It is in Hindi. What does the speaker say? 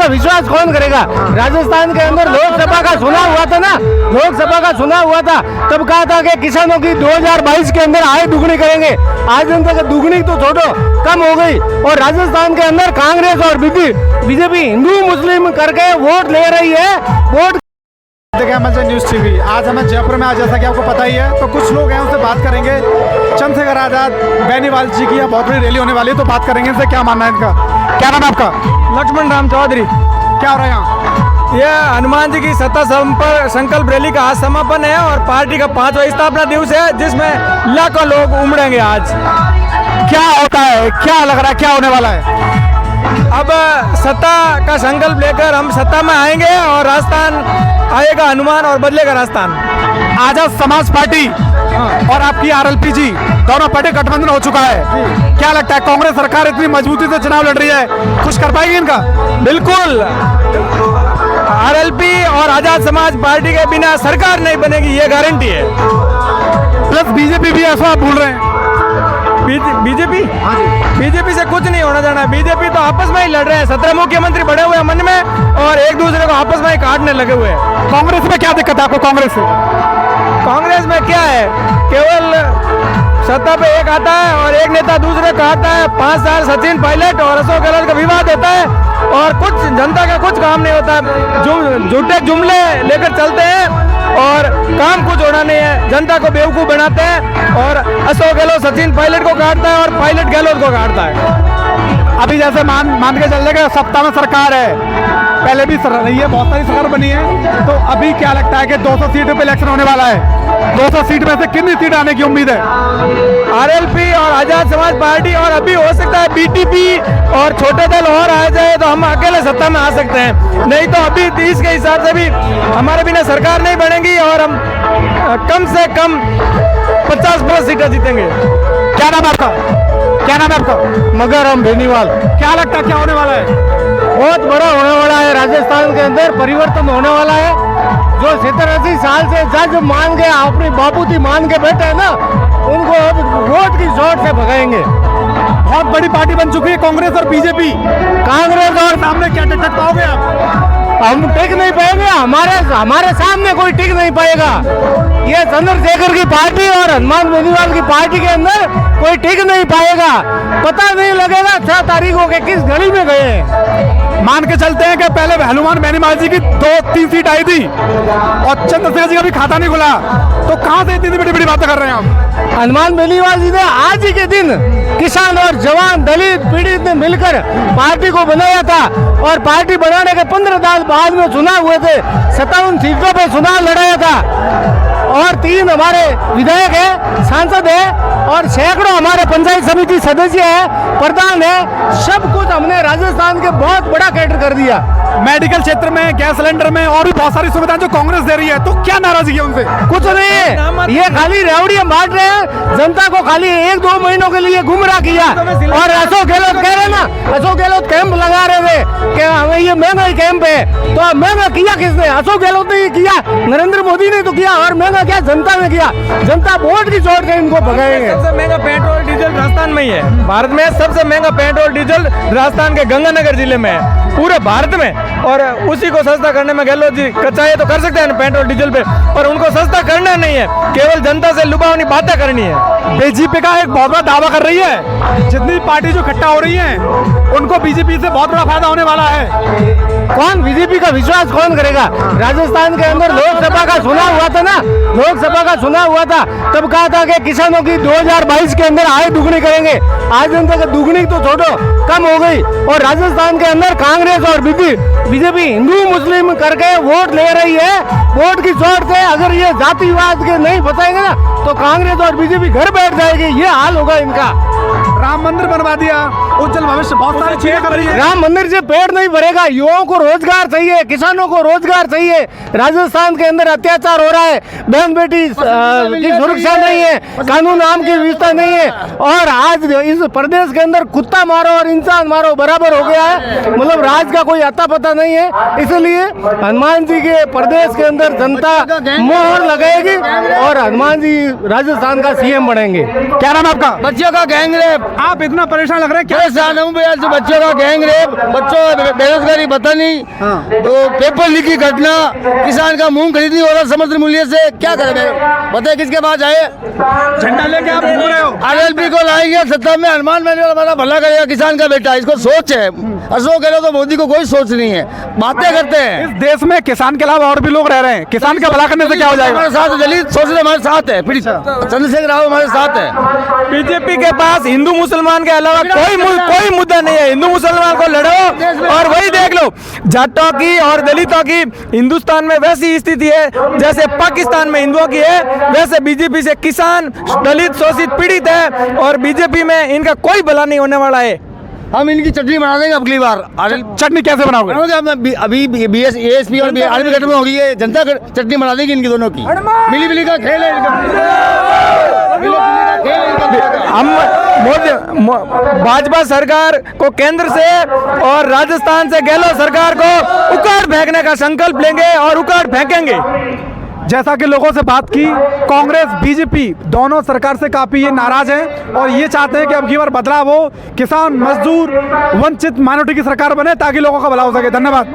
का विश्वास कौन करेगा? राजस्थान के अंदर लोकसभा का चुनाव हुआ था ना, लोकसभा का चुनाव हुआ था, तब कहा था कि किसानों की 2022 के अंदर आय दुगनी करेंगे। आज दिन तक दुगनी तो छोड़ो, कम हो गई। और राजस्थान के अंदर कांग्रेस और बीजेपी हिंदू मुस्लिम करके वोट ले रही है। वोट देखिए एमएनजे न्यूज़ टीवी, आज हमें जयपुर में, आज जैसा कि आपको पता ही है, तो कुछ लोग हैं उनसे बात करेंगे। चंद्रशेखर आजाद बेनीवाल जी की बहुत बड़ी रैली होने वाली है, तो बात करेंगे इनसे, क्या मानना है इनका। क्या नाम है आपका? लक्ष्मण राम चौधरी। क्या हो रहा है यहाँ? यह हनुमान जी की सत्ता संकल्प रैली का आज समापन है और पार्टी का 5वां स्थापना दिवस है, जिसमें लाखों लोग उमड़ेंगे। आज क्या होता है, क्या लग रहा है, क्या होने वाला है? अब सत्ता का संकल्प लेकर हम सत्ता में आएंगे और राजस्थान आएगा हनुमान और बदलेगा राजस्थान। आजाद समाज पार्टी और आपकी आरएलपी जी दोनों पार्टी गठबंधन हो चुका है। क्या लगता है कांग्रेस सरकार इतनी मजबूती से चुनाव लड़ रही है, खुश कर पाएगी इनका? बिल्कुल, आरएलपी और आजाद समाज पार्टी के बिना सरकार नहीं बनेगी, ये गारंटी है। प्लस बीजेपी भी ऐसा आप भूल रहे हैं। बीजेपी से कुछ नहीं होना जाना है। बीजेपी तो आपस में ही लड़ रहे हैं, 17 मुख्यमंत्री बड़े हुए हैं मन में और एक दूसरे को आपस में ही काटने लगे हुए हैं। कांग्रेस में क्या दिक्कत है आपको? कांग्रेस में क्या है, केवल सत्ता पे एक आता है और एक नेता दूसरे को आता है। 5 साल सचिन पायलट और अशोक गहलोत का विवाद होता है और कुछ जनता का कुछ काम नहीं होता है। झूठे जुमले लेकर चलते हैं और काम कुछ होना नहीं है, जनता को बेवकूफ बनाते हैं और अशोक गहलोत सचिन पायलट को काटता है और पायलट गहलोत को काटता है। अभी जैसे मान के चल रहे सत्ता में सरकार है, पहले भी रही है, बहुत सारी सरकार बनी है, तो अभी क्या लगता है कि 200 सीटों पे इलेक्शन होने वाला है? 200 सीट में से कितनी सीट आने की उम्मीद है? आरएलपी और आजाद समाज पार्टी और अभी हो सकता है बीटीपी और छोटे दल और आ जाए तो हम अकेले सत्ता में आ सकते हैं, नहीं तो अभी 30 के हिसाब से भी हमारे बिना सरकार नहीं बनेगी और हम कम से कम 50+ सीटें जीतेंगे। क्या नाम है आपका? क्या नाम है आपका? मगरम बेनीवाल। क्या लगता है क्या होने वाला है? बहुत बड़ा होने वाला है, राजस्थान के अंदर परिवर्तन होने वाला है। जो 70-80 साल से जज मान के अपनी बापूजी मान के बैठे हैं ना, उनको अब वोट की जोर से भगाएंगे। बहुत बड़ी पार्टी बन चुकी है कांग्रेस और बीजेपी। कांग्रेस और सामने क्या टिकट पाओगे आप? हम टिक नहीं पाएंगे, हमारे सामने कोई टिक नहीं पाएगा। ये चंद्रशेखर की पार्टी और हनुमान बेनीवाल की पार्टी के अंदर कोई टिक नहीं पाएगा। पता नहीं लगेगा 6 तारीखों के किस घड़ी में गए। मान के चलते हैं कि पहले हनुमान बेनीवाल जी की 2-3 सीट आई थी और चंद्रशेखर जी का भी खाता नहीं खुला, तो कहां से इतनी बड़ी बातें कर रहे हैं आप? हनुमान बेनीवाल जी ने आज ही के दिन किसान और जवान दलित पीड़ित ने मिलकर पार्टी को बनाया था और पार्टी बनाने के 15 साल बाद में चुनाव हुए थे। 57 सीटों पे चुनाव लड़ाया था और 3 हमारे विधायक है, सांसद है और सैकड़ों हमारे पंचायत समिति सदस्य है, प्रधान है। सब कुछ हमने राजस्थान के बहुत बड़ा कैटर कर दिया। मेडिकल क्षेत्र में, गैस सिलेंडर में और भी बहुत सारी सुविधाएं जो कांग्रेस दे रही है, तो क्या नाराजगी है उनसे? कुछ नहीं है, ये खाली रेवड़ियां बांट रहे हैं, जनता को खाली 1-2 महीनों के लिए गुमराह किया। और अशोक गहलोत कह रहे ना, अशोक गहलोत कैंप लगा रहे थे कि हमें ये महंगाई कैंप है, तो महंगा किया किसने? अशोक गहलोत ने किया, नरेंद्र मोदी ने तो किया। और महंगा क्या जनता ने किया। जनता वोट की जोर से इनको भगाएंगे। सबसे महंगा पेट्रोल डीजल राजस्थान में ही है। भारत में सबसे महंगा पेट्रोल डीजल राजस्थान के गंगानगर जिले में है, पूरे भारत में। और उसी को सस्ता करने में गहलोत जी कचाए तो कर सकते हैं पेट्रोल डीजल पे, पर उनको सस्ता करना नहीं है, केवल जनता से लुभावनी बातें करनी है। बीजेपी का एक बहुत बड़ा दावा कर रही है, जितनी पार्टी जो इकट्ठा हो रही है उनको बीजेपी से बहुत बड़ा फायदा होने वाला है। कौन बीजेपी का विश्वास कौन करेगा? राजस्थान के अंदर लोकसभा का चुनाव हुआ था ना, लोकसभा का चुनाव हुआ था, तब कहा था कि किसानों की 2022 के अंदर आय दुगनी करेंगे। आज दिन तक दुगनी तो छोड़ो, कम हो गई। और राजस्थान के अंदर कांग्रेस और बीजेपी हिंदू मुस्लिम करके वोट ले रही है। वोट की जोर से अगर ये जातिवाद के नहीं बचाएंगे ना, तो कांग्रेस और बीजेपी घर बैठ जाएगी। ये हाल होगा इनका। राम मंदिर बनवा दिया, उज्जवल भविष्य, बहुत सारी चीजें कर रही है। राम मंदिर से पेट नहीं भरेगा। युवाओं को रोजगार चाहिए, किसानों को रोजगार चाहिए। राजस्थान के अंदर अत्याचार हो रहा है, बहन बेटी की सुरक्षा नहीं है, कानून नाम की व्यवस्था नहीं है। और आज इस प्रदेश के अंदर कुत्ता मारो और इंसान मारो बराबर हो गया है, मतलब राज का कोई अता पता नहीं है। इसलिए हनुमान जी के प्रदेश के अंदर जनता मोहर लगाएगी और हनुमान जी राजस्थान का सीएम बनेंगे। क्या नाम है आपका? बच्चों का गैंग रेप। आप इतना परेशान लग रहे हैं, क्या परेशान हूँ भैया, जो बच्चों का गैंग रेप, बच्चों का बेरोजगारी पता नहीं, तो पेपर लीक की घटना, किसान का मूंग खरीद नहीं हो रहा समर्थन मूल्य से, क्या करें बताए किसके पास जाए? झंडा लेके आप घूम रहे हो। आरएलपी को लाएंगे सत्ता में, हनुमान मैंने हमारा भला करेगा, किसान का बेटा, इसको सोच है। अशोक गहलोत तो मोदी को कोई सोच नहीं है, बातें करते हैं। इस देश में किसान के अलावा और भी लोग रह रहे हैं, किसान का भला करने से क्या हो जाएगा? हमारे साथ दलित शोषित हमारे साथ है, फिर चंद्रशेखर राव हमारे साथ है। बीजेपी के पास हिंदू मुसलमान के अलावा कोई मुद्दा नहीं है। हिंदू मुसलमान को लड़ो और वही देख लो, जाटों की और दलितों की हिंदुस्तान में वैसी स्थिति है जैसे पाकिस्तान में हिंदुओं की है, वैसे बीजेपी से किसान दलित शोषित पीड़ित है, और बीजेपी में इनका कोई भला नहीं होने वाला है। हम इनकी चटनी बना देंगे अगली बार। चटनी कैसे बनाओगे? अभी BS ASP और आर्मी गठबंधन में हो गई है, जनता चटनी बना देगी इनकी दोनों की। मिली मिली का खेल है हम भाजपा सरकार को केंद्र से और राजस्थान से गहलोत सरकार को उखाड़ फेंकने का संकल्प लेंगे और उखाड़ फेंकेंगे। जैसा कि लोगों से बात की, कांग्रेस बीजेपी दोनों सरकार से काफी ये नाराज हैं और ये चाहते हैं कि अब की बार बदलाव हो, किसान मजदूर वंचित माइनॉरिटी की सरकार बने ताकि लोगों का भला हो सके। धन्यवाद।